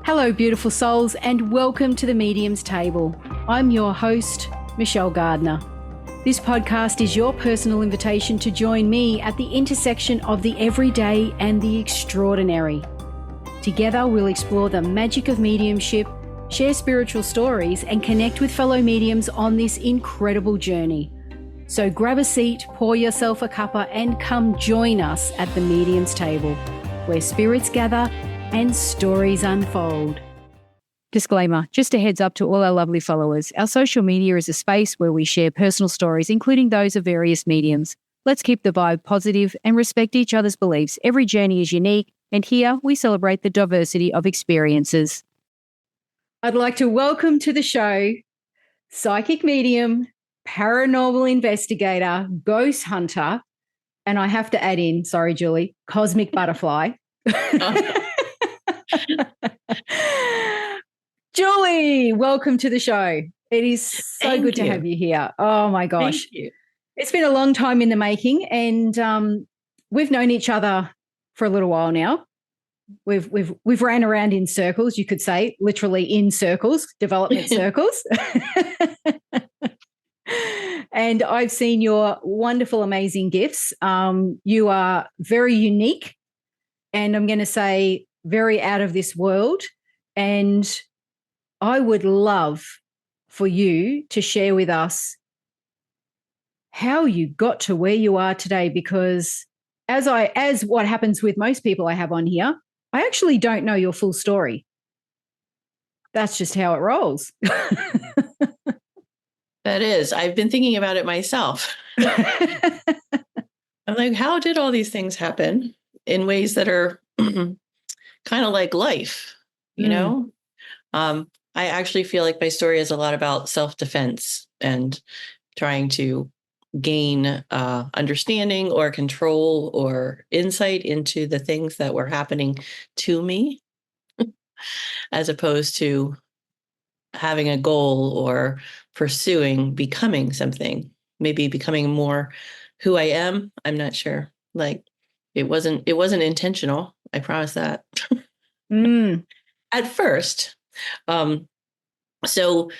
Hello, beautiful souls, and welcome to the Medium's Table. I'm your host, Michelle Gardner. This podcast is your personal invitation to join me at the intersection of the everyday and the extraordinary. Together, we'll explore the magic of mediumship, share spiritual stories, and connect with fellow mediums on this incredible journey. So grab a seat, pour yourself a cuppa, and come join us at the Medium's Table, where spirits gather and stories unfold. Disclaimer, just a heads up to all our lovely followers. Our social media is a space where we share personal stories, including those of various mediums. Let's keep the vibe positive and respect each other's beliefs. Every journey is unique, and here we celebrate the diversity of experiences. I'd like to welcome to the show psychic medium, paranormal investigator, ghost hunter, and I have to add in, sorry, Julie, cosmic butterfly. Julie, welcome to the show. It is so good to have you here. Oh my gosh. Thank you. It's been a long time in the making, and we've known each other for a little while now. We've ran around in circles, you could say, literally in circles, development circles. And I've seen your wonderful, amazing gifts. You are very unique, and I'm going to say very out of this world. And I would love for you to share with us how you got to where you are today, because as what happens with most people I have on here, I actually don't know your full story. That's just how it rolls. That is. I've been thinking about it myself. I'm like, how did all these things happen in ways that are kind of like life, you know? I actually feel like my story is a lot about self-defense and trying to gain understanding or control or insight into the things that were happening to me, as opposed to having a goal or pursuing becoming something, maybe becoming more who I am. I'm not sure. Like it wasn't intentional. I promise that. At first. So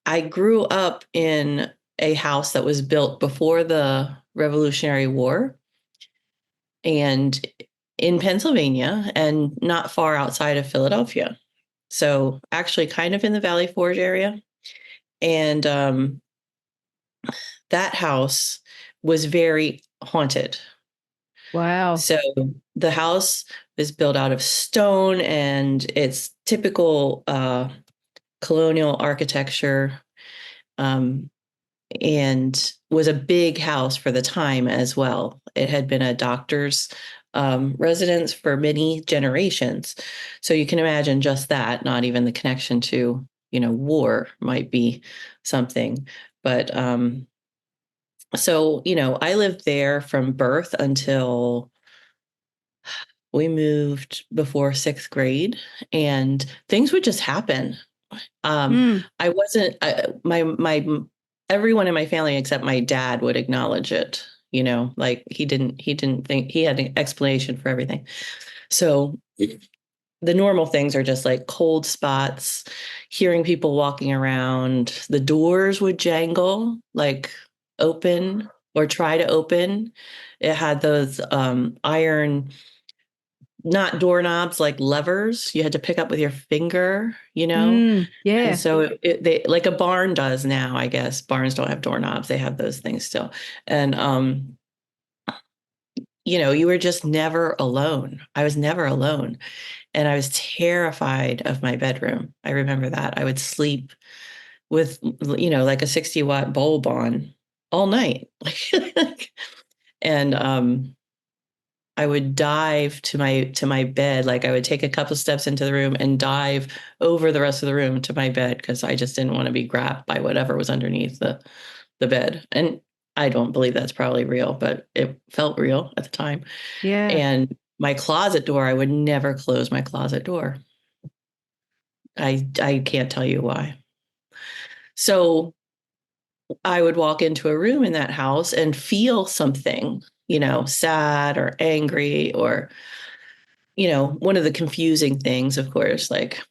I grew up in a house that was built before the Revolutionary War and in Pennsylvania and not far outside of Philadelphia. So actually kind of in the Valley Forge area. And that house was very haunted. Wow. So the house is built out of stone, and it's typical colonial architecture, and was a big house for the time as well. It had been a doctor's residence for many generations. So you can imagine just that, not even the connection to, war might be something. But so, I lived there from birth until we moved before 6th grade, and things would just happen. I wasn't, everyone in my family except my dad would acknowledge it, like he didn't think he had an explanation for everything. So the normal things are just like cold spots, hearing people walking around, the doors would jangle, like open or try to open. It had those iron, not doorknobs, like levers you had to pick up with your finger, Yeah. And so they like a barn does now, I guess. Barns don't have doorknobs. They have those things still. And, you were just never alone. I was never alone. And I was terrified of my bedroom. I remember that. I would sleep with, like a 60-watt bulb on all night. And I would dive to my bed. Like I would take a couple steps into the room and dive over the rest of the room to my bed, because I just didn't want to be grabbed by whatever was underneath the bed. And I don't believe that's probably real, but it felt real at the time. Yeah. And my closet door, I would never close my closet door. I can't tell you why. So I would walk into a room in that house and feel something, sad or angry, or, one of the confusing things, of course, like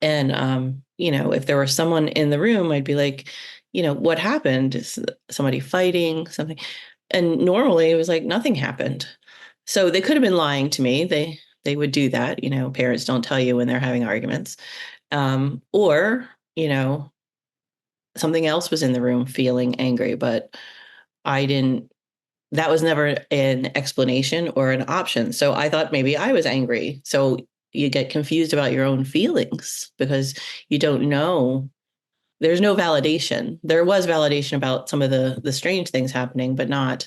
And, if there was someone in the room, I'd be like, what happened? Is somebody fighting something? And normally it was like nothing happened. So they could have been lying to me. They would do that. Parents don't tell you when they're having arguments. Or, something else was in the room feeling angry, but I didn't, that was never an explanation or an option. So I thought maybe I was angry. So you get confused about your own feelings because you don't know. There's no validation. There was validation about some of the strange things happening, but not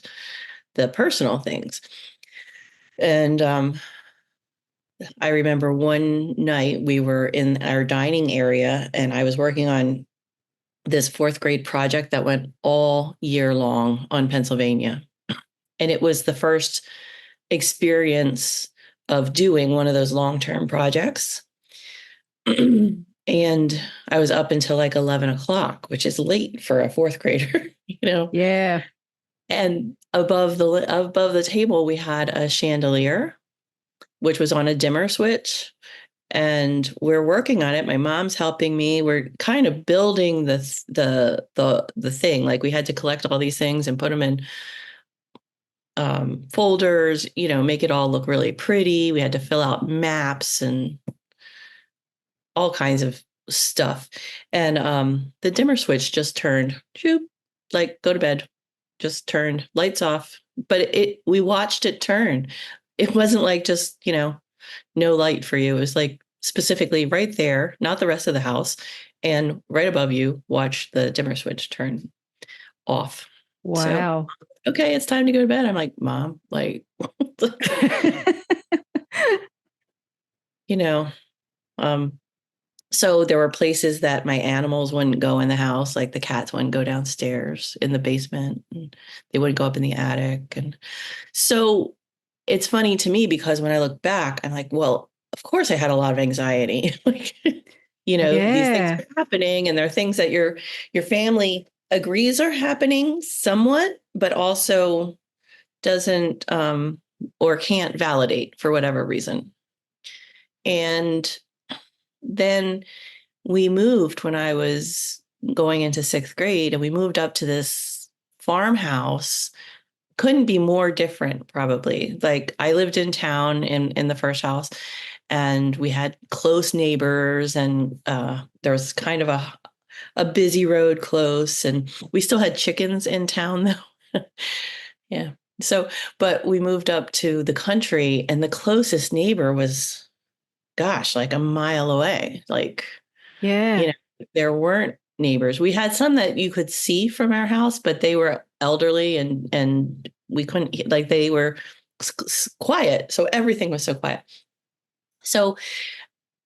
the personal things. And I remember one night we were in our dining area and I was working on this fourth grade project that went all year long on Pennsylvania. And it was the first experience of doing one of those long-term projects. And I was up until like 11 o'clock, which is late for a fourth grader, Yeah. And above the table, we had a chandelier, which was on a dimmer switch. And we're working on it. My mom's helping me. We're kind of building the thing. Like we had to collect all these things and put them in folders, make it all look really pretty. We had to fill out maps and all kinds of stuff. And the dimmer switch just turned, shoop, like go to bed, just turned, lights off. But we watched it turn. It wasn't like just, no light for you. It was like specifically right there, not the rest of the house. And right above you, watch the dimmer switch turn off. Wow. So, okay, it's time to go to bed. I'm like, Mom, like, so there were places that my animals wouldn't go in the house, like the cats wouldn't go downstairs in the basement, and they wouldn't go up in the attic. And so it's funny to me because when I look back, I'm like, well, of course I had a lot of anxiety. Like, these things Yeah. are happening and there are things that your family agrees are happening somewhat, but also doesn't or can't validate for whatever reason. And then we moved when I was going into sixth grade, and we moved up to this farmhouse. Couldn't be more different, probably. Like I lived in town in the first house, and we had close neighbors, and there was kind of a busy road close, and we still had chickens in town though. Yeah. So, but we moved up to the country, and the closest neighbor was, gosh, like a mile away. Like, Yeah. there weren't neighbors. We had some that you could see from our house, but they were elderly and we couldn't, like, they were quiet. So everything was so quiet. So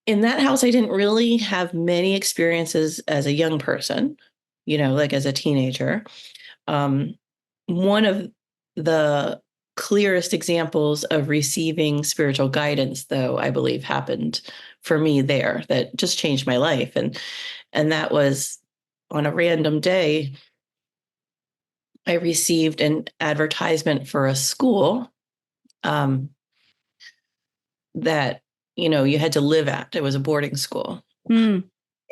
in that house, I didn't really have many experiences as a young person, like as a teenager. One of the clearest examples of receiving spiritual guidance, though, I believe happened for me there that just changed my life. And that was on a random day, I received an advertisement for a school that, you had to live at. It was a boarding school. Mm.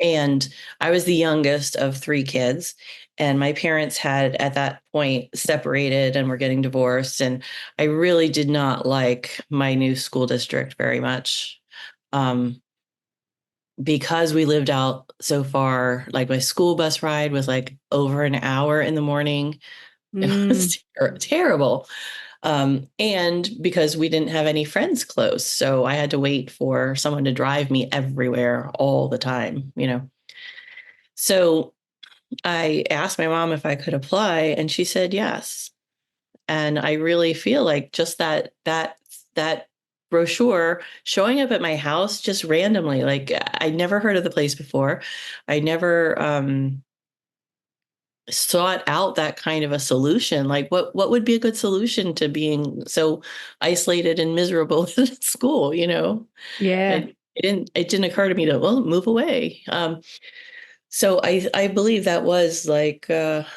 And I was the youngest of three kids. And my parents had at that point separated and were getting divorced. And I really did not like my new school district very much. Because we lived out so far, like my school bus ride was like over an hour in the morning. It was terrible. And because we didn't have any friends close. So I had to wait for someone to drive me everywhere all the time, So I asked my mom if I could apply, and she said yes. And I really feel like just that brochure showing up at my house just randomly, like I never heard of the place before. I never sought out that kind of a solution. Like what would be a good solution to being so isolated and miserable in school, Yeah. It didn't occur to me to, well, move away. So I believe that was like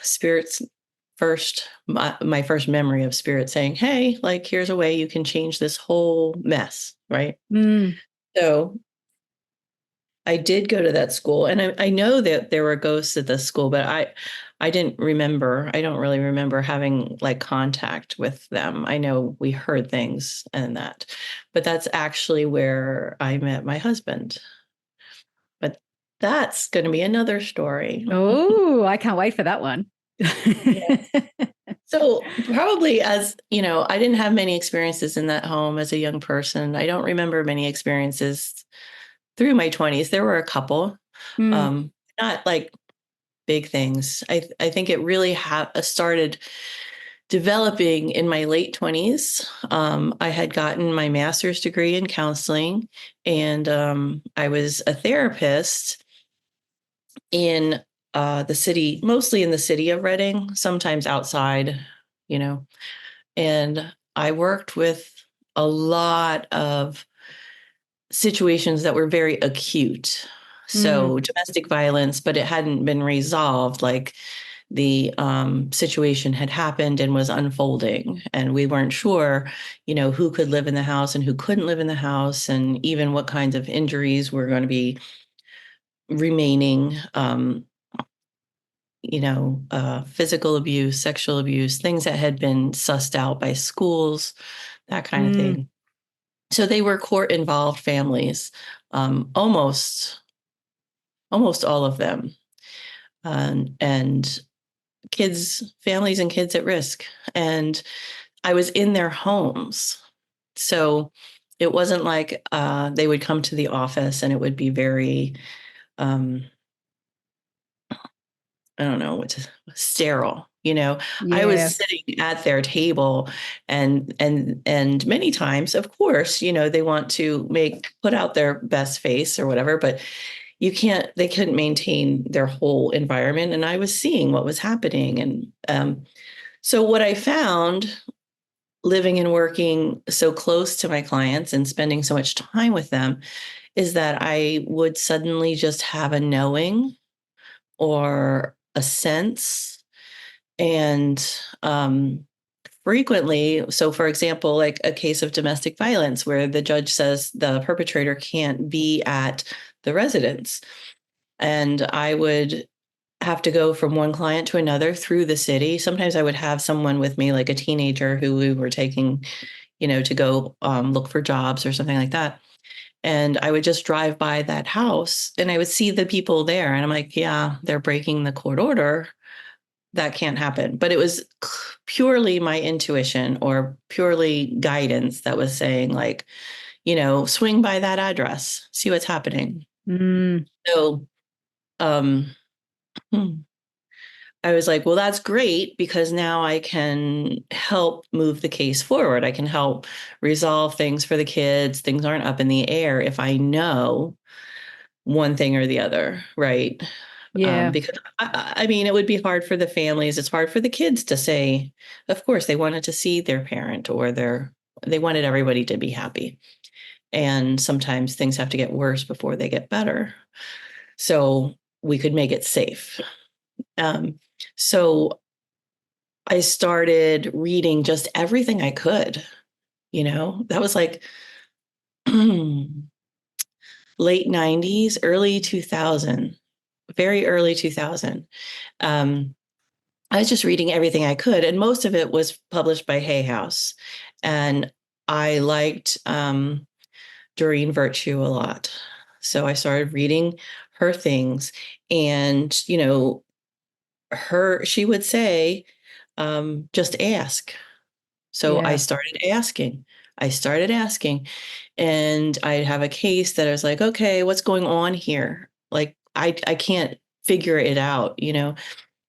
spirit's my first memory of spirit saying, hey, like, here's a way you can change this whole mess. Right. Mm. So I did go to that school, and I know that there were ghosts at the school, but I didn't remember. I don't really remember having like contact with them. I know we heard things and that, but that's actually where I met my husband. But that's going to be another story. Oh, I can't wait for that one. Yeah. So probably as, I didn't have many experiences in that home as a young person. I don't remember many experiences through my 20s. There were a couple, Mm, um, not like big things. I think it really started developing in my late 20s. I had gotten my master's degree in counseling, and I was a therapist in the city, mostly in the city of Reading, sometimes outside, you know, and I worked with a lot of situations that were very acute. mm, So domestic violence, but it hadn't been resolved. Like the situation had happened and was unfolding, and we weren't sure, who could live in the house and who couldn't live in the house, and even what kinds of injuries were going to be remaining. Physical abuse, sexual abuse, things that had been sussed out by schools, that kind of mm. thing. So they were court involved families, almost all of them, and families and kids at risk. And I was in their homes. So it wasn't like they would come to the office and it would be very, um, I don't know, sterile. I Yeah. was sitting at their table, and many times, of course, they want to put out their best face or whatever, but they couldn't maintain their whole environment. And I was seeing what was happening. And so what I found living and working so close to my clients and spending so much time with them is that I would suddenly just have a knowing or a sense. And frequently, so for example, like a case of domestic violence where the judge says the perpetrator can't be at the residence. And I would have to go from one client to another through the city. Sometimes I would have someone with me, like a teenager who we were taking, to go look for jobs or something like that. And I would just drive by that house and I would see the people there. And I'm like, yeah, they're breaking the court order. That can't happen. But it was purely my intuition or purely guidance that was saying, like, swing by that address, see what's happening. Mm, So um, I was like, well, that's great because now I can help move the case forward. I can help resolve things for the kids. Things aren't up in the air if I know one thing or the other, right? yeah. Because I mean, it would be hard for the families. It's hard for the kids to say, of course, they wanted to see their parent or they wanted everybody to be happy. And sometimes things have to get worse before they get better. So we could make it safe. Um, so I started reading just everything I could, that was like late 90s, early 2000, very early 2000. Um, I was just reading everything I could, and most of it was published by Hay House. And I liked Doreen Virtue a lot. So I started reading her things. And, she would say, just ask. So I Yeah. started asking. I started asking, and I'd have a case that I was like, okay, what's going on here? Like, I can't figure it out,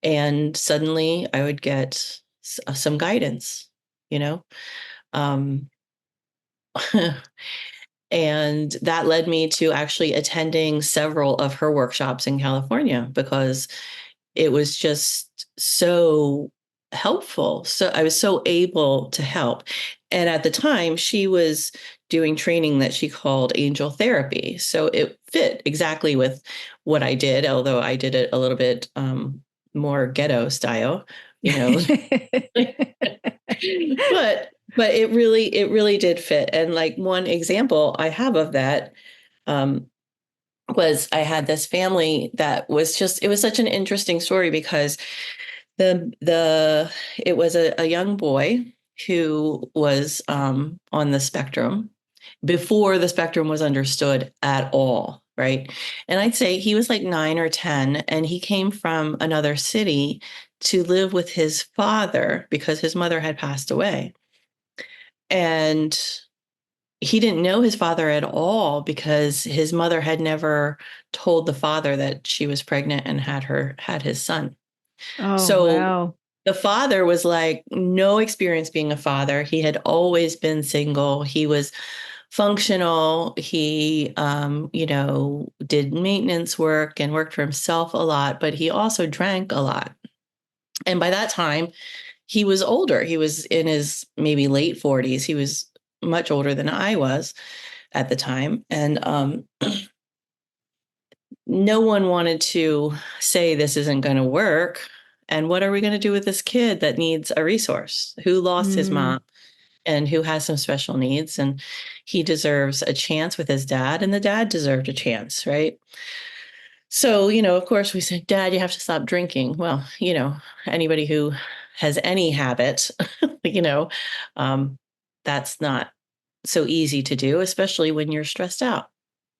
and suddenly I would get some guidance, you know? Um, and that led me to actually attending several of her workshops in California because it was just so helpful. So I was so able to help. And at the time, she was doing training that she called angel therapy. So it fit exactly with what I did, although I did it a little bit more ghetto style, you know. but it really did fit. And like one example I have of that, um, was I had this family that was just, it was such an interesting story because it was a young boy who was on the spectrum before the spectrum was understood at all, right? And I'd say he was like 9 or 10, and he came from another city to live with his father because his mother had passed away. And he didn't know his father at all because his mother had never told the father that she was pregnant and had his son. Oh, So wow. the father was like no experience being a father. He had always been single. He was functional. He, did maintenance work and worked for himself a lot, but he also drank a lot. And by that time, he was older. He was in his maybe late 40s. He was much older than I was at the time. And no one wanted to say this isn't going to work. And what are we going to do with this kid that needs a resource, who lost his Mm, mom and who has some special needs? And he deserves a chance with his dad, and the dad deserved a chance, right? So, of course, we said, Dad, you have to stop drinking. Well, anybody who has any habit, you know, um, that's not so easy to do, especially when you're stressed out.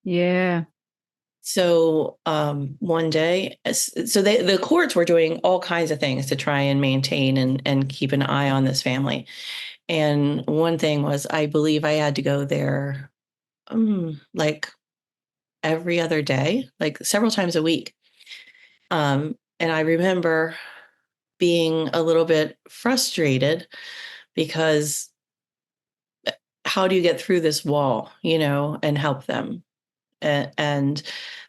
yeah. So one day, so the courts were doing all kinds of things to try and maintain and keep an eye on this family. And one thing was, I believe I had to go there like every other day, like several times a week. And I remember being a little bit frustrated because how do you get through this wall, and help them? And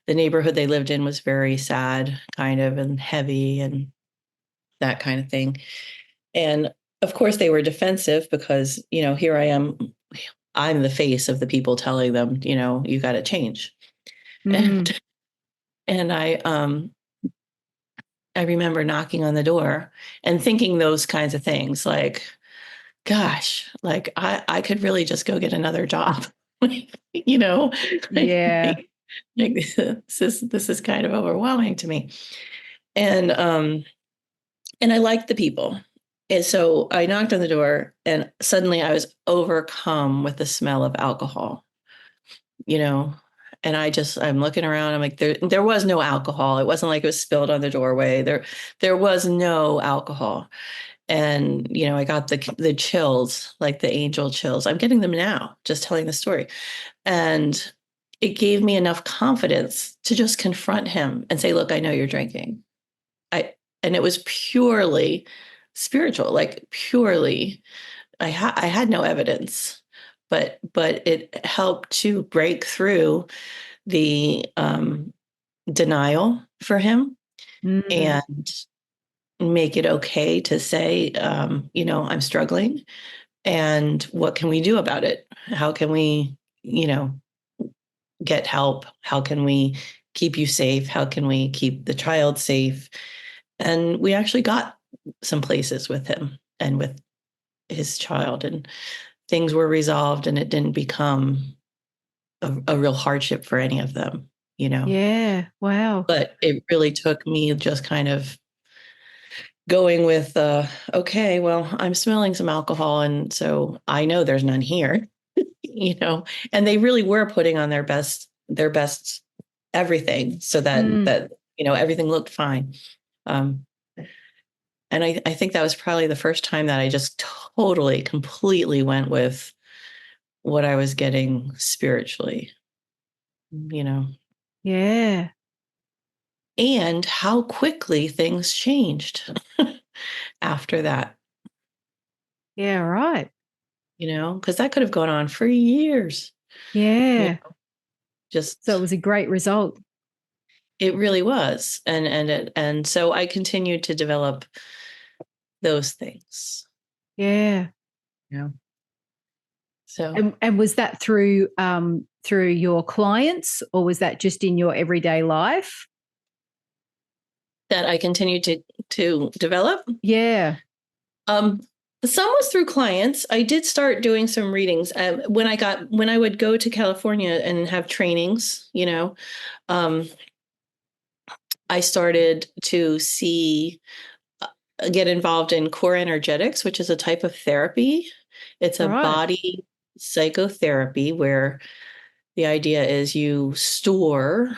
the neighborhood they lived in was very sad, kind of, and heavy and that kind of thing. And of course, they were defensive because, here I am. I'm the face of the people telling them, you got to change. Mm, And I remember knocking on the door and thinking those kinds of things like, gosh, like I could really just go get another job. you know, like, yeah. like this is kind of overwhelming to me. And and I liked the people. And so I knocked on the door and suddenly I was overcome with the smell of alcohol, you know. And I'm looking around. I'm like, there was no alcohol. It wasn't like it was spilled on the doorway. There was no alcohol. And, I got the chills, like the angel chills. I'm getting them now, just telling the story. And it gave me enough confidence to just confront him and say, look, I know you're drinking. And it was purely spiritual, like purely, I had no evidence, but it helped to break through the denial for him Mm, and make it okay to say, I'm struggling, and what can we do about it? How can we, you know, get help? How can we keep you safe? How can we keep the child safe? And we actually got some places with him and with his child, and things were resolved, and it didn't become a real hardship for any of them, yeah. Wow. But it really took me just kind of going with, okay, well, I'm smelling some alcohol, and so I know there's none here, and they really were putting on their best everything so that Mm, everything looked fine. Um, and I think that was probably the first time that I just totally, completely went with what I was getting spiritually, you know, yeah. and how quickly things changed after that, Yeah. Right. because that could have gone on for years, you Yeah. know, So it just was a great result. it really was. And so I continued to develop those things. Yeah. Yeah. So And was that through your clients, or was that just in your everyday life? that I continued to develop. Yeah. Um, Some was through clients. I did start doing some readings when I would go to California and have trainings. Um, I started to get involved in core energetics, which is a type of therapy. It's a Right. body psychotherapy where the idea is you store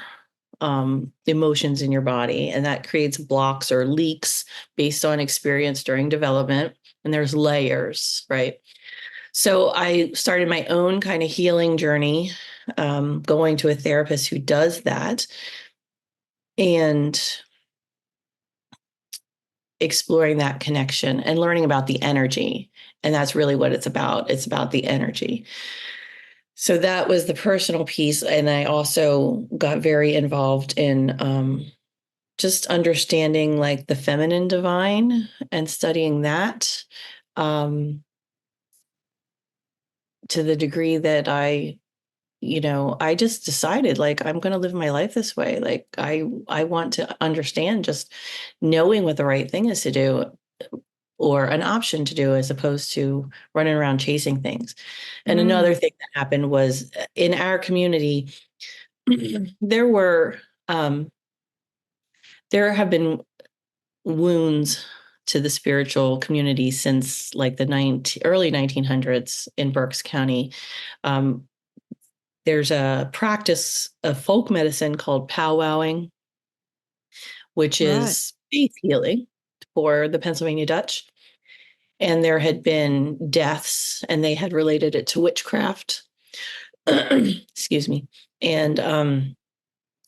emotions in your body, and that creates blocks or leaks based on experience during development. And there's layers, right? So I started my own kind of healing journey, going to a therapist who does that and exploring that connection and learning about the energy. And that's really what it's about. It's about the energy. So that was the personal piece. And I also got very involved in just understanding like the feminine divine and studying that, to the degree that I just decided like I'm going to live my life this way. Like I want to understand just knowing what the right thing is to do or an option to do as opposed to running around chasing things. And Mm. another thing that happened was in our community, there were there have been wounds to the spiritual community since like the early 1900s in Berks County. Um, there's a practice of folk medicine called powwowing, which Right. is faith healing for the Pennsylvania Dutch. And there had been deaths, and they had related it to witchcraft. Excuse me. And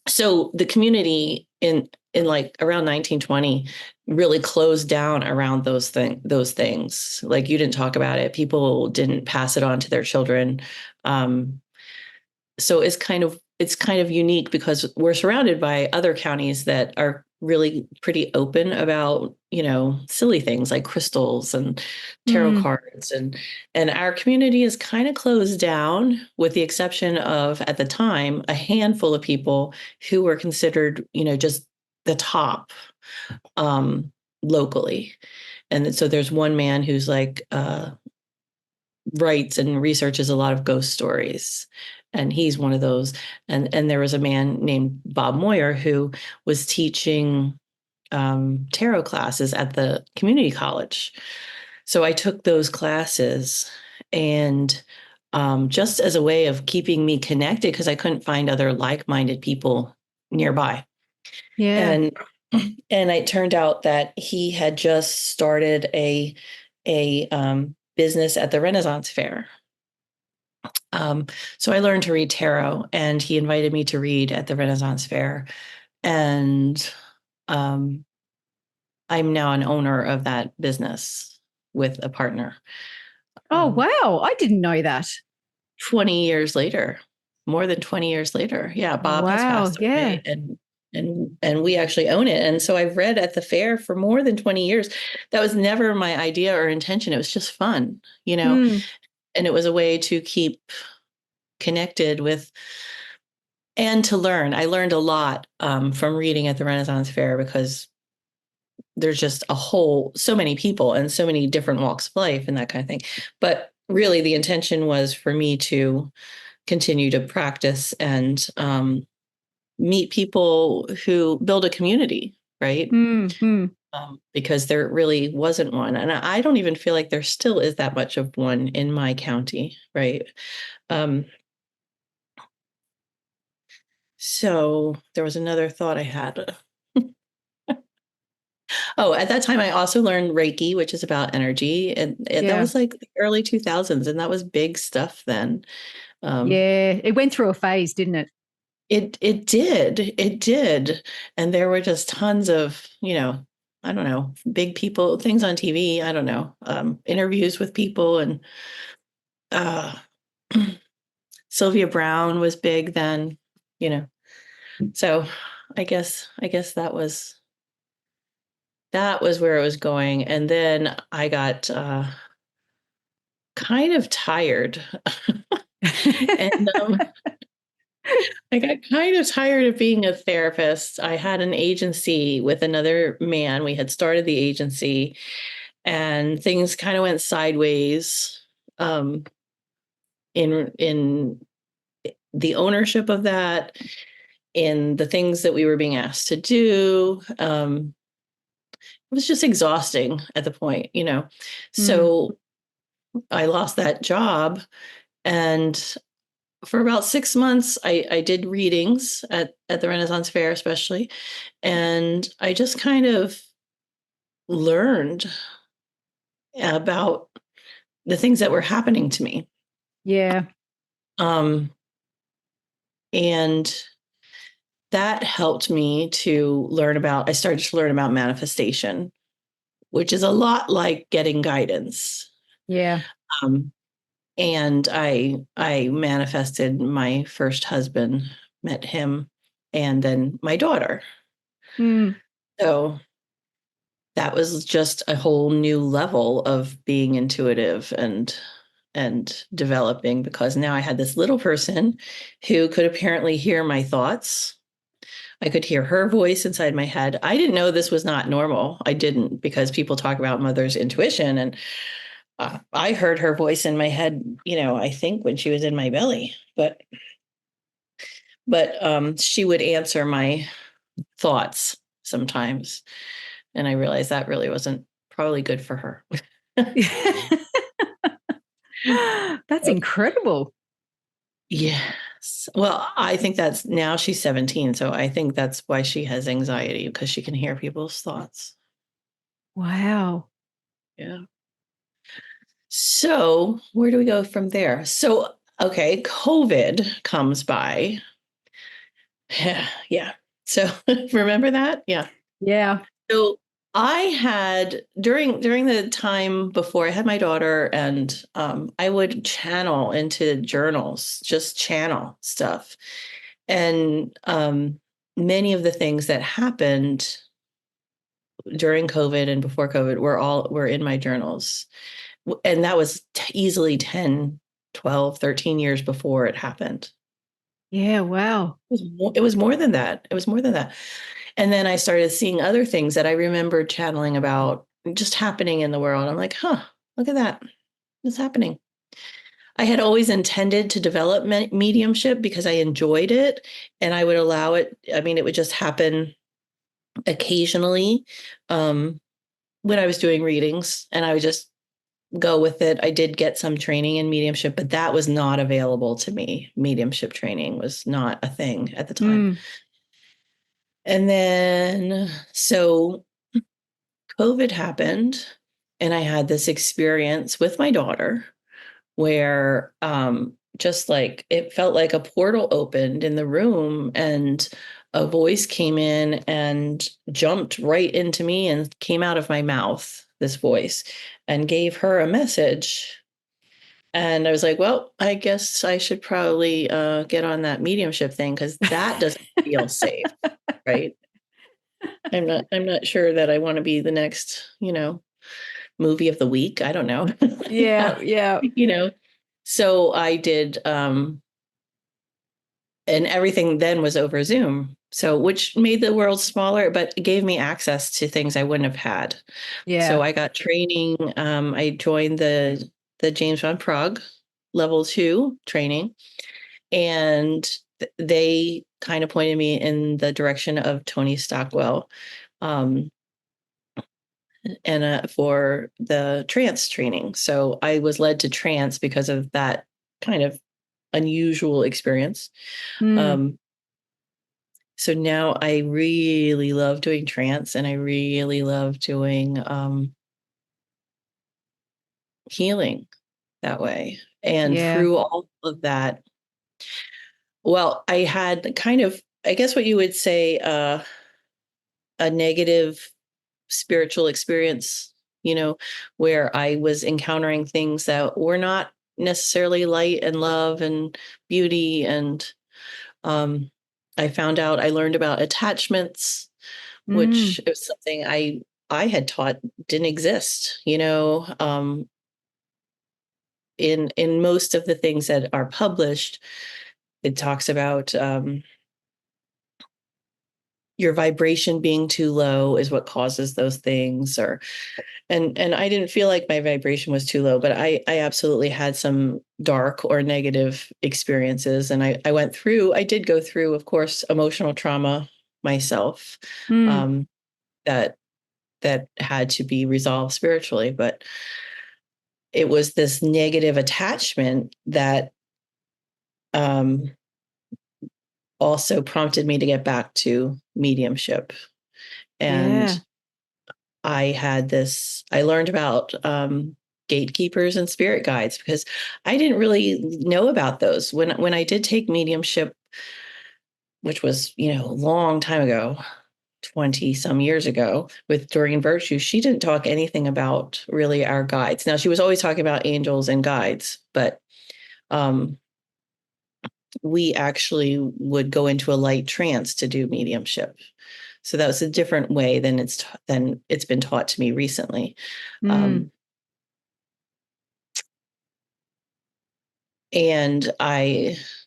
so the community in like around 1920 really closed down around those things. Like you didn't talk about it. People didn't pass it on to their children. Um, so it's kind of unique because we're surrounded by other counties that are really pretty open about silly things like crystals and tarot Mm. cards, and our community is kind of closed down with the exception of at the time a handful of people who were considered just the top, um locally. And so there's one man who's like writes and researches a lot of ghost stories, and he's one of those. And there was a man named Bob Moyer who was teaching tarot classes at the community college. So I took those classes, and just as a way of keeping me connected because I couldn't find other like-minded people nearby. Yeah. And and it turned out that he had just started a business at the Renaissance Fair. So I learned to read tarot, and he invited me to read at the Renaissance Fair. And um, I'm now an owner of that business with a partner. Oh, Um, wow. I didn't know that. 20 years later, more than 20 years later. Yeah, Bob has Wow. passed Yeah. away, and we actually own it. And so I've read at the fair for more than 20 years. That was never my idea or intention. It was just fun. Mm. And it was a way to keep connected with and to learn. I learned a lot from reading at the Renaissance Fair because there's just so many people and so many different walks of life and that kind of thing. But really, the intention was for me to continue to practice and meet people who build a community, right? Mm. Mm. Because there really wasn't one. And I don't even feel like there still is that much of one in my county, right? Um, so there was another thought I had. Oh, at that time, I also learned Reiki, which is about energy. And that Yeah. was like the early 2000s, and that was big stuff then. Um, Yeah. It went through a phase, didn't it? it did. And there were just tons of, I don't know, big people, things on TV, I don't know, interviews with people. And uh, Sylvia Brown was big then, you know. So I guess that was where it was going. And then I got kind of tired. And I got kind of tired of being a therapist. I had an agency with another man. We had started the agency, and things kind of went sideways um, in the ownership of that, in the things that we were being asked to do. It was just exhausting at the point, you know. Mm. So I lost that job, and for about 6 months, I did readings at the Renaissance Fair, especially, and I just kind of learned about the things that were happening to me. Yeah. Um, and that helped me to learn about, I started to learn about manifestation, which is a lot like getting guidance. Yeah. Um, and I manifested my first husband, met him, and then my daughter. Mm. So that was just a whole new level of being intuitive and developing, because now I had this little person who could apparently hear my thoughts. I could hear her voice inside my head. I didn't know this was not normal. I didn't, because people talk about mother's intuition, and I heard her voice in my head, I think when she was in my belly, but she would answer my thoughts sometimes. And I realized that really wasn't probably good for her. That's incredible. Yes. Well, I think that's, now she's 17. So I think that's why she has anxiety, because she can hear people's thoughts. Wow. Yeah. So where do we go from there? So, okay, COVID comes by. Yeah. Yeah. So remember that? Yeah. Yeah. So I had, during the time before I had my daughter, and I would channel into journals, just channel stuff. And many of the things that happened during COVID and before COVID were in my journals. And that was easily 10, 12, 13 years before it happened. Yeah. Wow. It was more than that. It was more than that. And then I started seeing other things that I remember channeling about just happening in the world. I'm like, huh, look at that. It's happening. I had always intended to develop mediumship because I enjoyed it, and I would allow it. I mean, it would just happen occasionally um, when I was doing readings, and I would just go with it. I did get some training in mediumship, but that was not available to me. Mediumship training was not a thing at the time. Mm. And then, so COVID happened, and I had this experience with my daughter where just like it felt like a portal opened in the room, and a voice came in and jumped right into me and came out of my mouth, this voice, and gave her a message. And I was like, well, I guess I should probably get on that mediumship thing, because that doesn't feel safe, right? I'm not sure that I want to be the next, movie of the week. I don't know. Yeah. Yeah. Yeah. You know, so I did, and everything then was over Zoom. So, which made the world smaller, but it gave me access to things I wouldn't have had. So Yeah. I got training. I joined the James Van Prague level 2 training, and they kind of pointed me in the direction of Tony Stockwell. Um, and for the trance training. So I was led to trance because of that kind of unusual experience. Mm. Um, so now I really love doing trance, and I really love doing healing that way. And Yeah. through all of that, well, I had kind of, I guess what you would say, a negative spiritual experience, where I was encountering things that were not necessarily light and love and beauty. And I found out, I learned about attachments, Mm. which is something I had taught didn't exist, in most of the things that are published. It talks about your vibration being too low is what causes those things, and I didn't feel like my vibration was too low, but I absolutely had some dark or negative experiences. And I did go through, of course, emotional trauma myself, Mm. um, that had to be resolved spiritually. But it was this negative attachment that um, also prompted me to get back to mediumship. And Yeah. I learned about gatekeepers and spirit guides because I didn't really know about those when I did take mediumship, which was, a long time ago, 20 some years ago with Doreen Virtue. She didn't talk anything about really our guides. Now, she was always talking about angels and guides, but um, we actually would go into a light trance to do mediumship. So that was a different way than it's been taught to me recently. Mm. Um, and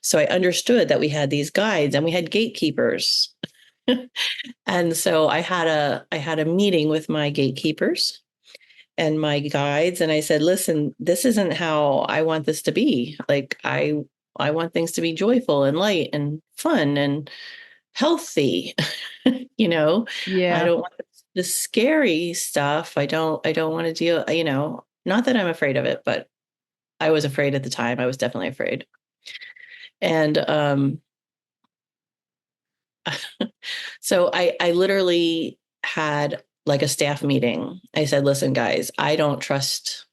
so I understood that we had these guides and we had gatekeepers. And so I had a meeting with my gatekeepers and my guides, and I said, listen, this isn't how I want this to be. Like, I want things to be joyful and light and fun and healthy. I Yeah. don't want the scary stuff. I don't want to deal, not that I'm afraid of it, but I was afraid at the time. I was definitely afraid. And so I literally had like a staff meeting. I said, listen, guys, I don't trust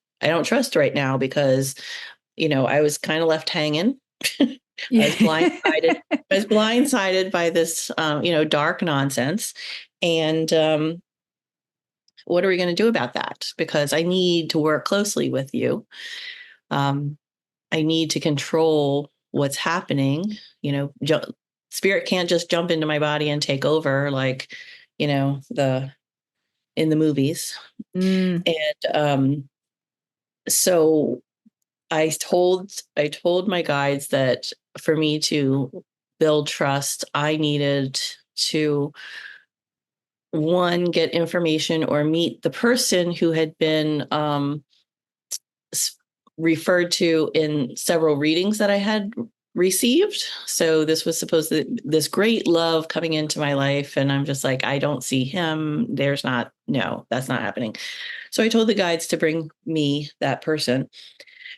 right now because, I was kind of left hanging. I was blindsided. Yeah. I was blindsided by this, dark nonsense. And what are we going to do about that? Because I need to work closely with you. Um, I need to control what's happening. Spirit can't just jump into my body and take over like, the in the movies. Mm. And so I told my guides that for me to build trust, I needed to, one, get information or meet the person who had been referred to in several readings that I had received. So this was supposed to this great love coming into my life, and I'm just like, I don't see him. No, that's not happening. So I told the guides to bring me that person.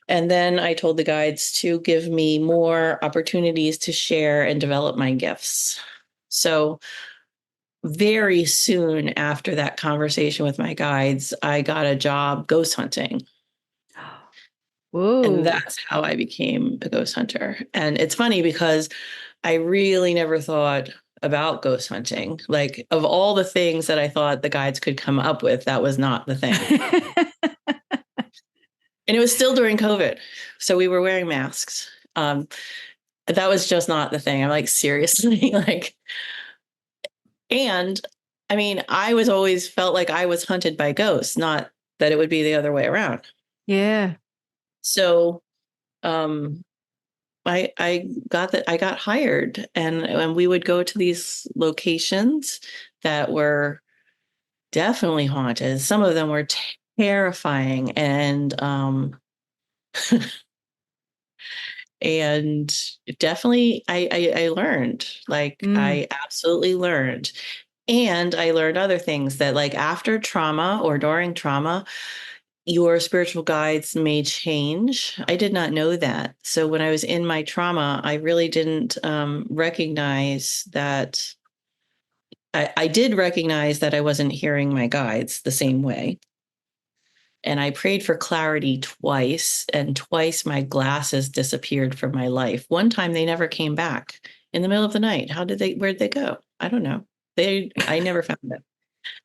And then I told the guides to give me more opportunities to share and develop my gifts. So very soon after that conversation with my guides, I got a job ghost hunting. And Whoa. that's how I became a ghost hunter. And it's funny because I really never thought about ghost hunting. Like, of all the things that I thought the guides could come up with, that was not the thing. And it was still during COVID. So we were wearing masks. That was just not the thing. I'm like, seriously? Like, and I mean, I was always felt like I was hunted by ghosts, not that it would be the other way around. Yeah. So um I got hired, and we would go to these locations that were definitely haunted. Some of them were terrifying, and definitely I learned, like, Mm. I absolutely learned. And I learned other things that, like, after trauma or during trauma, your spiritual guides may change. I did not know that. So when I was in my trauma, I really didn't recognize that. I did recognize that I wasn't hearing my guides the same way. And I prayed for clarity twice, and twice my glasses disappeared from my life. One time they never came back in the middle of the night. Where'd they go? I don't know. I never found them.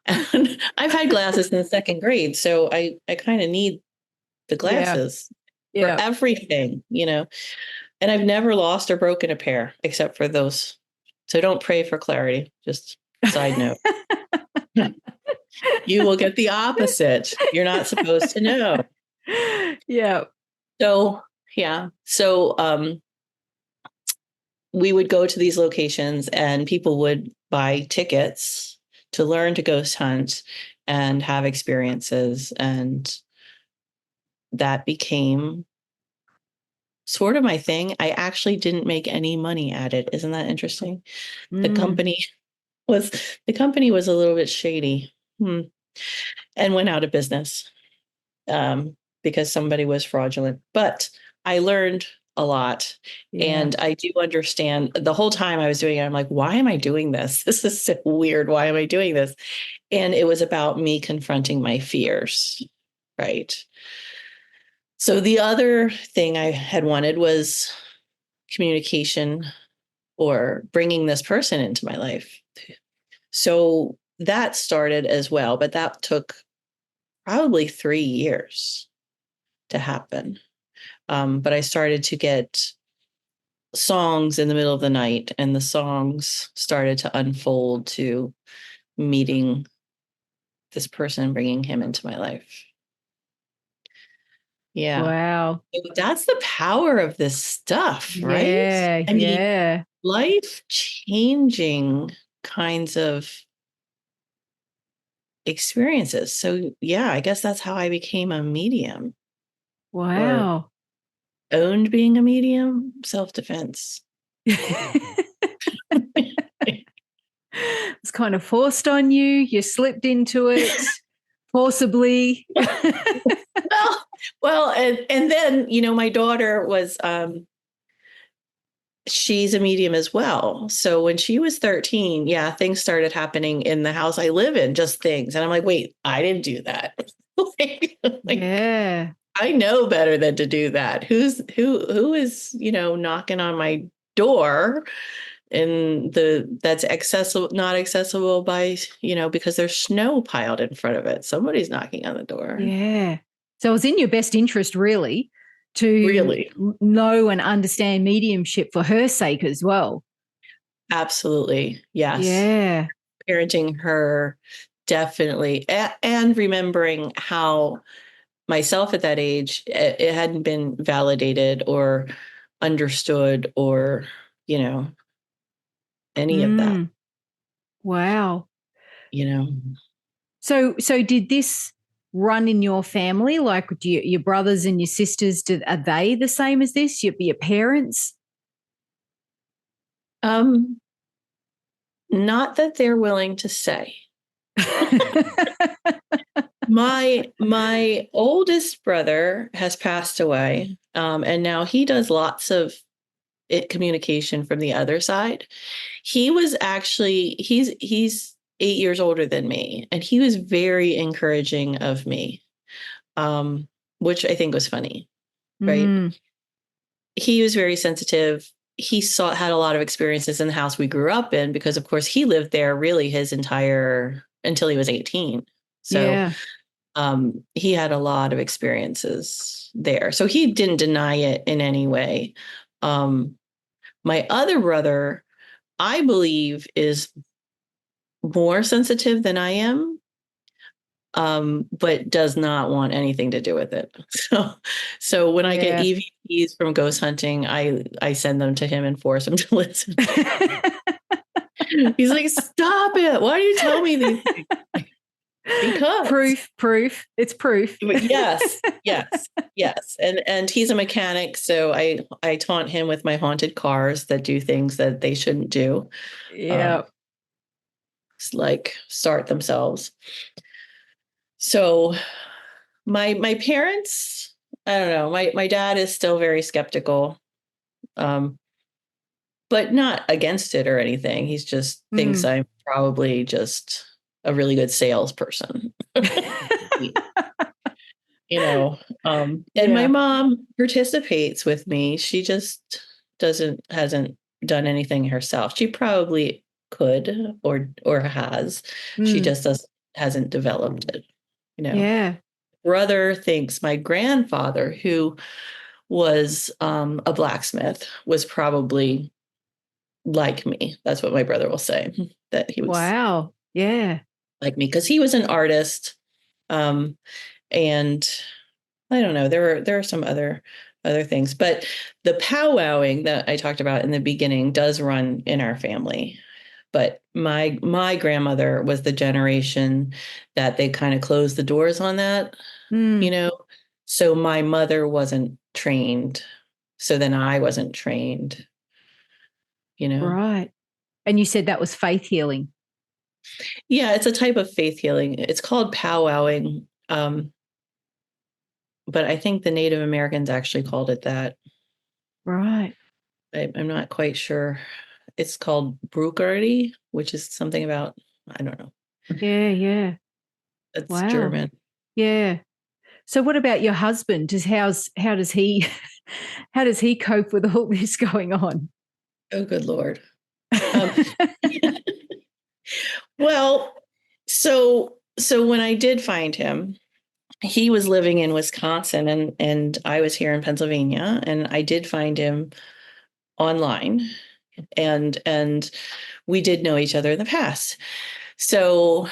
And I've had glasses in the second grade, so I kind of need the Yeah. glasses for Yeah. everything, and I've never lost or broken a pair except for those. So don't pray for clarity. Just side note. You will get the opposite. You're not supposed to know. Yeah. So, yeah. So we would go to these locations and people would buy tickets to learn to ghost hunt and have experiences. And that became sort of my thing. I actually didn't make any money at it. Isn't that interesting? The Mm. company was the company was a little bit shady, and went out of business, because somebody was fraudulent. But I learned a lot. Yeah. And I do understand the whole time I was doing it, I'm like, why am I doing this? This is so weird. Why am I doing this? And it was about me confronting my fears. Right. So the other thing I had wanted was communication, or bringing this person into my life. So that started as well, but that took probably 3 years to happen. But I started to get songs in the middle of the night, and the songs started to unfold to meeting this person, bringing him into my life. Yeah. Wow. That's the power of this stuff, right? Yeah. I mean, Yeah. life changing kinds of experiences. So, yeah, I guess that's how I became a medium, or Wow. owned being a medium, self defense. It's kind of forced on you. You slipped into it forcibly. Well, and then, my daughter was, she's a medium as well. So when she was 13, yeah, things started happening in the house I live in, just things. And I'm like, wait, I didn't do that. Like, Yeah. I know better than to do that. Who is, knocking on my door, and that's accessible, not accessible by, because there's snow piled in front of it. Somebody's knocking on the door. Yeah. So it was in your best interest, really, to Really. know and understand mediumship for her sake as well. Absolutely. Yes. Yeah. Parenting her, definitely. And remembering how myself at that age, it hadn't been validated or understood, or, you know, any of that, Mm. Wow. you know. So did this run in your family? Like, do your brothers and your sisters, are they the same as this? Your parents? Um, Not that they're willing to say. My oldest brother has passed away, and now he does lots of communication from the other side. He was actually he's 8 years older than me, and he was very encouraging of me, um, which I think was funny, right? Mm. He was very sensitive. He had a lot of experiences in the house we grew up in, because of course he lived there really his entire until he was 18. So Yeah. he had a lot of experiences there. So he didn't deny it in any way. My other brother, I believe, is more sensitive than I am, but does not want anything to do with it. So when I get Yeah. EVPs from ghost hunting, I send them to him and force him to listen. He's like, "Stop it! Why do you tell me these things?" Because Proof. It's proof. yes, yes, yes. And he's a mechanic, so I taunt him with my haunted cars that do things that they shouldn't do. Yeah. It's like start themselves. So my parents, I don't know. My dad is still very skeptical, um, but not against it or anything. He's just thinks Mm. I'm probably just a really good salesperson. And my Yeah. mom participates with me. She just hasn't done anything herself. She probably could, or has. She Mm. just hasn't developed it. Yeah. Brother thinks my grandfather, who was a blacksmith, was probably like me. That's what my brother will say, that he was Wow. Yeah. like me, because he was an artist. And I don't know. There are some other things, but the powwowing that I talked about in the beginning does run in our family. But my grandmother was the generation that they kind of closed the doors on that, you Mm, know. So my mother wasn't trained. So then I wasn't trained, you know. right. And you said that was faith healing. Yeah, it's a type of faith healing. It's called powwowing. But I think the Native Americans actually called it that. Right. I'm not quite sure. It's called Bruchardy, which is something about, I don't know. Yeah, yeah. It's Wow. German. Yeah. So what about your husband? How does he how does he cope with all this going on? Oh, good Lord. Um, well, so when I did find him, he was living in Wisconsin and I was here in Pennsylvania, and I did find him online, and we did know each other in the past. So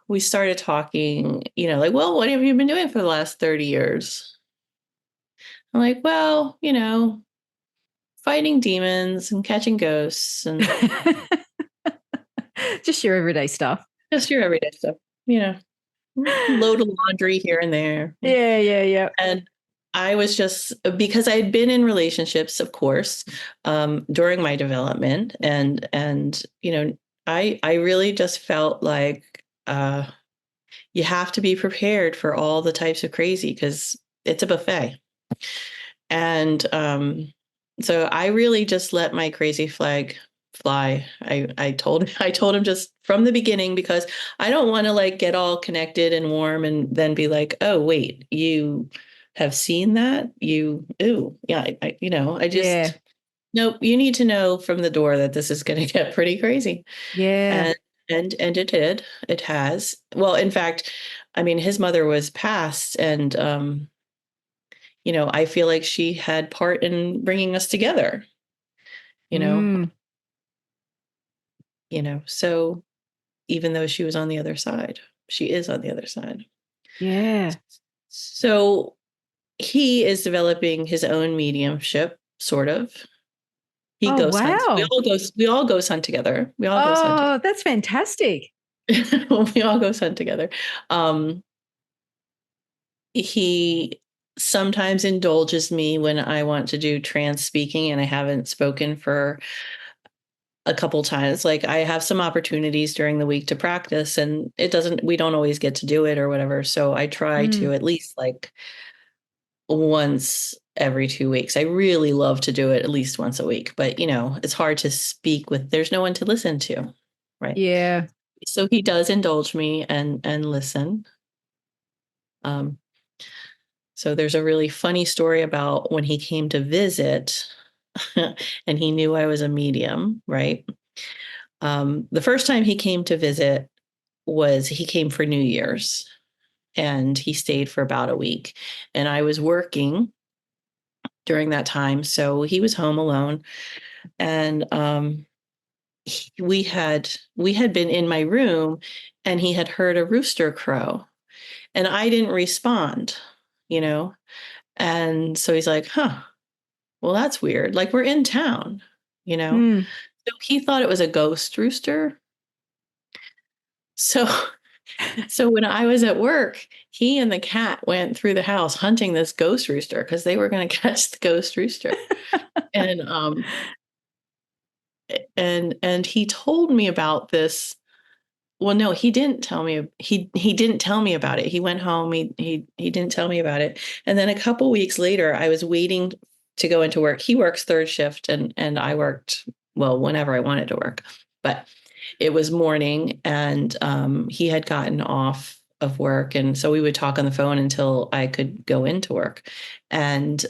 we started talking, like, well, what have you been doing for the last 30 years? I'm like, well, fighting demons and catching ghosts and Just your everyday stuff. just your everyday stuff, load of laundry here and there. Yeah, yeah, yeah. And I was just because I had been in relationships, of course, during my development, and I really just felt like you have to be prepared for all the types of crazy because it's a buffet. And so I really just let my crazy flag fly. I told him just from the beginning, because I don't want to like get all connected and warm and then be like, oh wait, you have seen that? Ooh, yeah, I Yeah. just nope, you need to know from the door that this is going to get pretty crazy. Yeah. And and it did. It has. Well, in fact, I mean, his mother was passed, and I feel like she had part in bringing us together, you know, Mm, so even though she was on the other side, she is on the other side. yeah. So he is developing his own mediumship, sort of. He Oh, ghost hunts. We wow. all go, we all ghost hunt together. We all ghost hunt Oh, that's fantastic. together. We all ghost hunt together. Um, he sometimes indulges me when I want to do trance speaking and I haven't spoken for a couple times. Like I have some opportunities during the week to practice, and we don't always get to do it or whatever. So I try Mm, to at least like once every 2 weeks. I really love to do it at least once a week, but it's hard to speak with, there's no one to listen to. Right. yeah. So he does indulge me and listen. Um, so there's a really funny story about when he came to visit and he knew I was a medium, right? The first time he came to visit was he came for New Year's, and he stayed for about a week. And I was working during that time. So he was home alone. And we had been in my room, and he had heard a rooster crow. And I didn't respond, you know? And so he's like, huh, well, that's weird. Like we're in town, you know? Mm. So he thought it was a ghost rooster. So so when I was at work, he and the cat went through the house hunting this ghost rooster because they were going to catch the ghost rooster. And and he told me about this. Well, no, he didn't tell me. He didn't tell me about it. He went home. He didn't tell me about it. And then a couple weeks later, I was waiting to go into work. He works third shift, and I worked, well, whenever I wanted to work. But it was morning, and he had gotten off of work, and so we would talk on the phone until I could go into work. And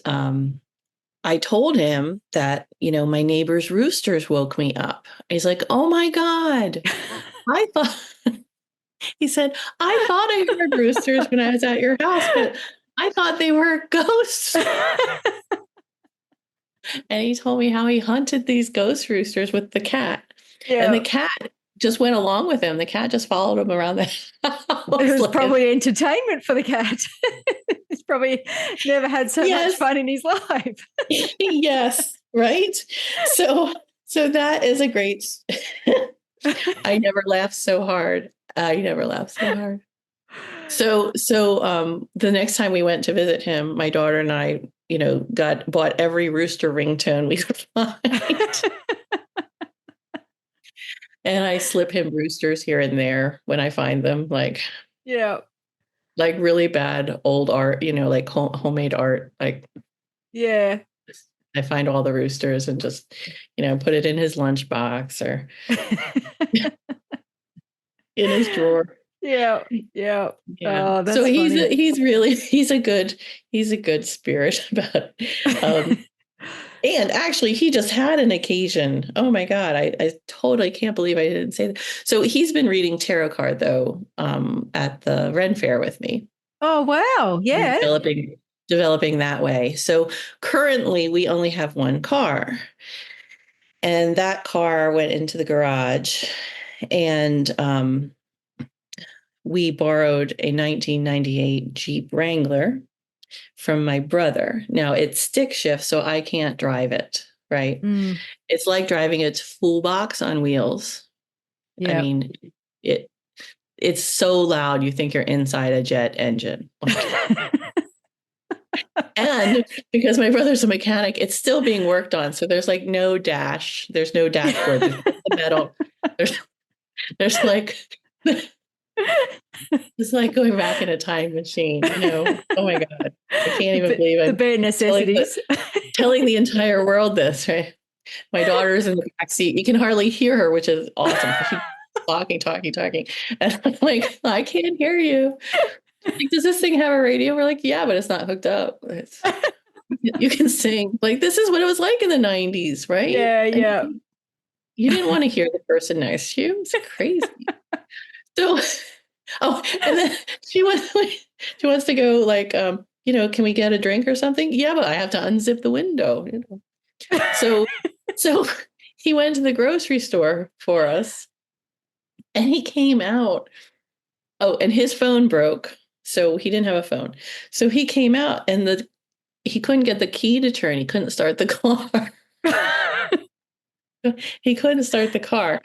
I told him that my neighbor's roosters woke me up. He's like, "Oh my God, I thought." He said, "I thought I heard roosters when I was at your house, but I thought they were ghosts." And he told me how he hunted these ghost roosters with the cat. And the Yeah. cat just went along with him. The cat just followed him around the It house. was Like, probably entertainment for the cat. He's probably never had so much yes, fun in his life. yes, right. So that is a great I never laughed so hard. I never laughed so hard. So the next time we went to visit him, my daughter and I, bought every rooster ringtone we could find. And I slip him roosters here and there when I find them, Yeah. like really bad old art, like homemade art. Like Yeah. I find all the roosters and just, put it in his lunchbox or in his drawer. Yeah. Yeah. Yeah. Oh, So that's funny. he's a good spirit about and actually he just had an occasion. Oh my God, I totally can't believe I didn't say that. So he's been reading tarot card though, at the Ren Fair with me. Oh, wow. Yeah. Developing that way. So currently we only have one car. And that car went into the garage and we borrowed a 1998 Jeep Wrangler from my brother. Now it's stick shift, so I can't drive it, right? Mm, It's like driving a full box on wheels. I yeah. mean, it it's so loud you think you're inside a jet engine. And because my brother's a mechanic, it's still being worked on. So there's like no dash. There's no dashboard. There's just the metal. There's there's like it's like going back in a time machine. Oh my God. I can't even believe The I'm bare telling necessities. telling the entire world this, right? My daughter's in the back seat. You can hardly hear her, which is awesome because she's talking. And I'm like, I can't hear you. Like, does this thing have a radio? We're like, yeah, but it's not hooked up. You can sing. Like, this is what it was like in the 90s, right? Yeah. I Yeah. mean, you didn't want to hear the person next to you. It's crazy. So, oh, and then she wants to go like, can we get a drink or something? Yeah, but I have to unzip the window. So he went to the grocery store for us and he came out. Oh, and his phone broke. So he didn't have a phone. So he came out and he couldn't get the key to turn. He couldn't start the car. He couldn't start the car.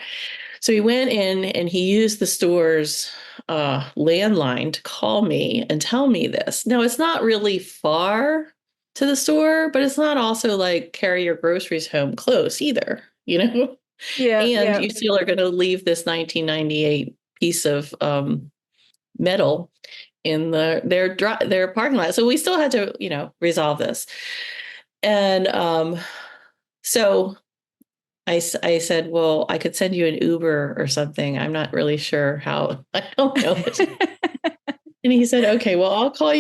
So he went in and he used the store's landline to call me and tell me this. Now, it's not really far to the store, but it's not also like carry your groceries home close either. Yeah. And Yeah. you still are going to leave this 1998 piece of metal in their parking lot. So we still had to, resolve this. And so I said, well, I could send you an Uber or something. I'm not really sure how. I don't know. And he said, okay, well, I'll call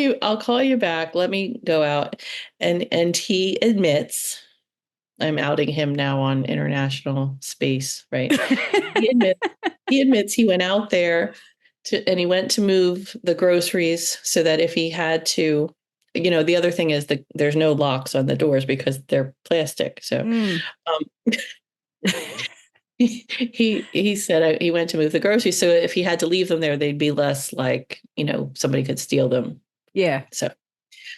you back. Let me go out. And he admits, I'm outing him now on international space, right? He admits he went out there and he went to move the groceries so that if he had to, the other thing is that there's no locks on the doors because they're plastic. So um, he said he went to move the groceries. So if he had to leave them there, they'd be less like, somebody could steal them. Yeah.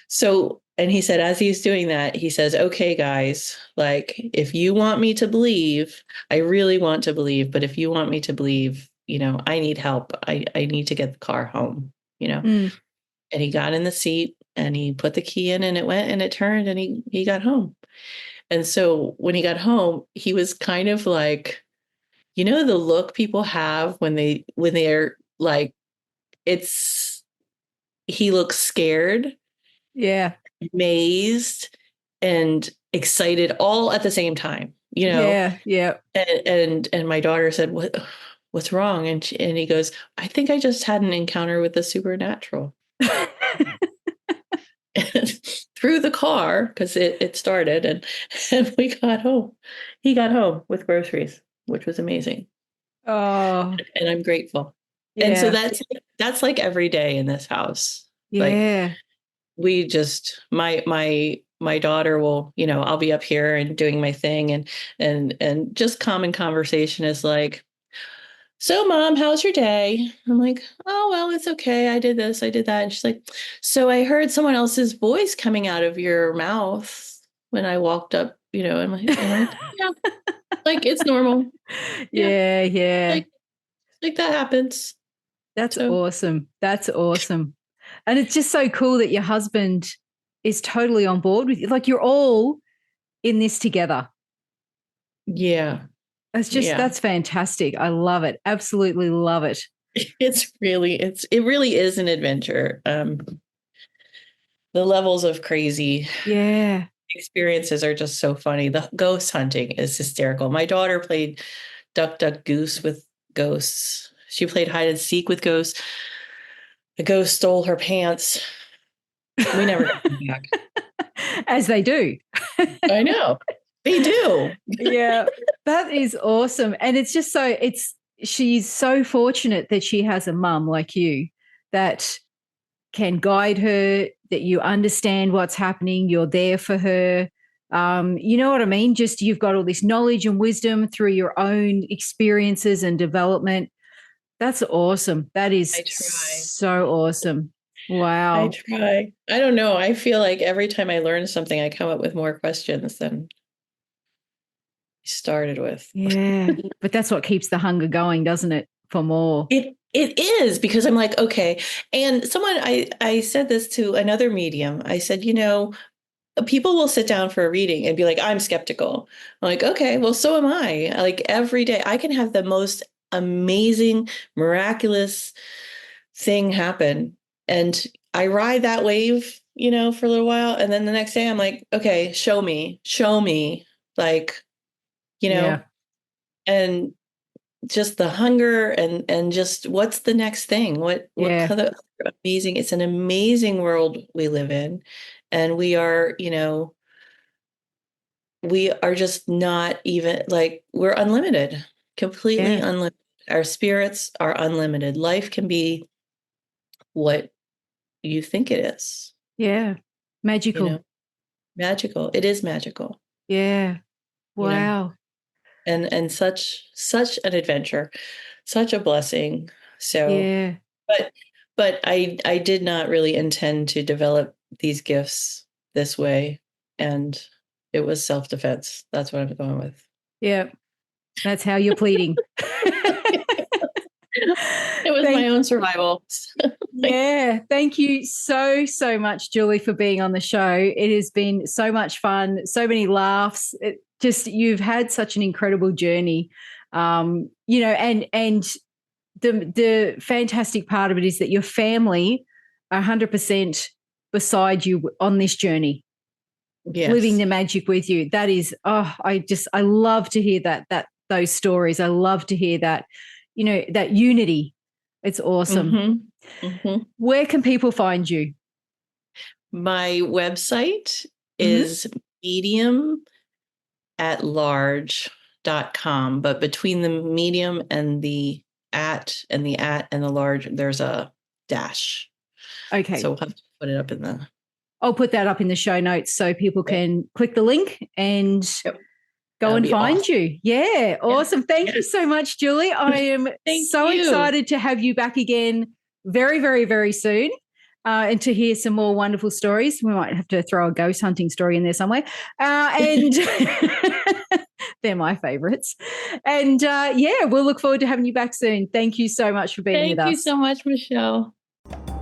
So, and he said, as he's doing that, he says, okay, guys, like, if you want me to believe, I really want to believe, but if you want me to believe, I need help. I need to get the car home, Mm. and he got in the seat and he put the key in and it went and it turned and he got home. And so when he got home, he was kind of like, the look people have when they're like, he looks scared, Yeah. amazed, and excited all at the same time, Yeah. Yeah. and my daughter said, what's wrong? And he goes, I think I just had an encounter with the supernatural. Through the car, because it started and we got home. He got home with groceries, which was amazing. Oh, And I'm grateful. And so yeah. that's like every day in this house. Like Yeah. we just my daughter will, I'll be up here and doing my thing and just common conversation is like, so mom, how's your day? I'm like, oh well, it's okay. I did this, I did that. And she's like, so I heard someone else's voice coming out of your mouth when I walked up, I'm like, yeah. Like, it's normal. Yeah. Like that happens. That's awesome. That's awesome. And it's just so cool that your husband is totally on board with you. Like, you're all in this together. Yeah. That's fantastic. I love it. Absolutely love it. It really is an adventure. The levels of crazy experiences are just so funny. The ghost hunting is hysterical. My daughter played duck, duck, goose with ghosts. She played hide and seek with ghosts. The ghost stole her pants. We never got them back. As they do. I know. They do. Yeah. That is awesome. And it's just she's so fortunate that she has a mum like you that can guide her, that you understand what's happening, you're there for her. You know what I mean? Just you've got all this knowledge and wisdom through your own experiences and development. That's awesome. That is so awesome. Wow. I try. I don't know. I feel like every time I learn something, I come up with more questions than I started with. Yeah. But that's what keeps the hunger going, doesn't it? For more. It is, because I'm like, okay. And I said this to another medium. I said, people will sit down for a reading and be like, I'm skeptical. I'm like, okay, well, so am I. Like, every day I can have the most amazing, miraculous thing happen. And I ride that wave, for a little while. And then the next day I'm like, okay, show me, like, and just the hunger and just what's the next thing? What kind of amazing, it's an amazing world we live in. And we are just not even, like, we're unlimited, completely unlimited. Our spirits are unlimited. Life can be what you think it is. Yeah. Magical. Magical. It is magical. Yeah. Wow. And such an adventure, such a blessing. So, but I did not really intend to develop these gifts this way. And it was self-defense. That's what I'm going with. Yeah. That's how you're pleading. It was my own survival. Yeah. Thank you so much, Julie, for being on the show. It has been so much fun, so many laughs. You've had such an incredible journey. And the fantastic part of it is that your family are 100% beside you on this journey. Yes. Living the magic with you. That is, I love to hear those stories. I love to hear that, that unity. It's awesome. Mm-hmm. Mm-hmm. Where can people find you? My website is mediumatlarge.com, but between the medium and the at and the large, there's a dash. Okay. So we'll have to put it up I'll put that up in the show notes so people can click the link and go and find you. Yeah, awesome. Thank you so much, Julie. I am excited to have you back again very, very, very soon and to hear some more wonderful stories. We might have to throw a ghost hunting story in there somewhere. And they're my favorites. And we'll look forward to having you back soon. Thank you so much for being with us. Thank you so much, Michelle.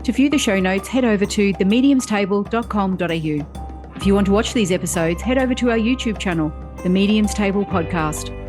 To view the show notes, head over to themediumstable.com.au. If you want to watch these episodes, head over to our YouTube channel, The Medium's Table Podcast.